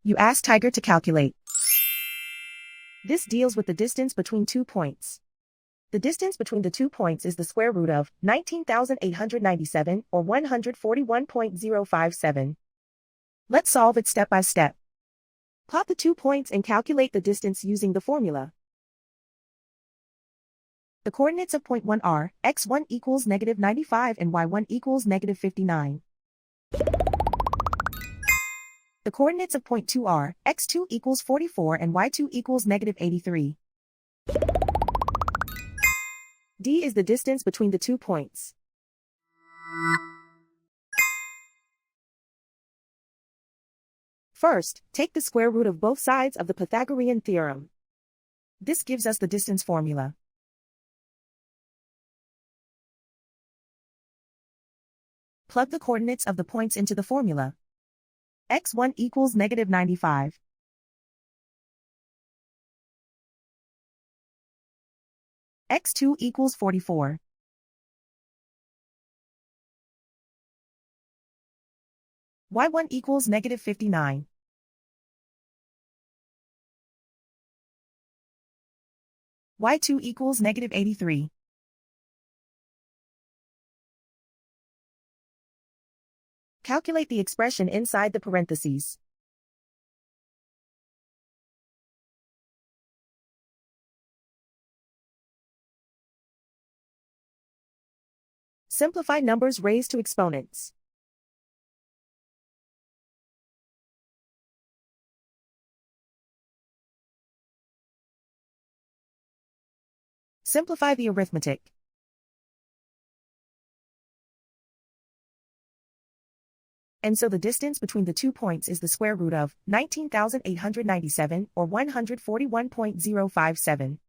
You ask Tiger to calculate. This deals with the distance between 2 points. The distance between the 2 points is the square root of 19,897 or 141.057. Let's solve it step by step. Plot the 2 points and calculate the distance using the formula. The coordinates of point 1 are x1 equals -95 and y1 equals -59. The coordinates of point 2 are x2 equals 44 and y2 equals -83. D is the distance between the 2 points. First, take the square root of both sides of the Pythagorean theorem. This gives us the distance formula. Plug the coordinates of the points into the formula. x1 equals -95. x2 equals 44. y1 equals -59. y2 equals -83. Calculate the expression inside the parentheses. Simplify numbers raised to exponents. Simplify the arithmetic. And so the distance between the 2 points is the square root of 19,897 or 141.057.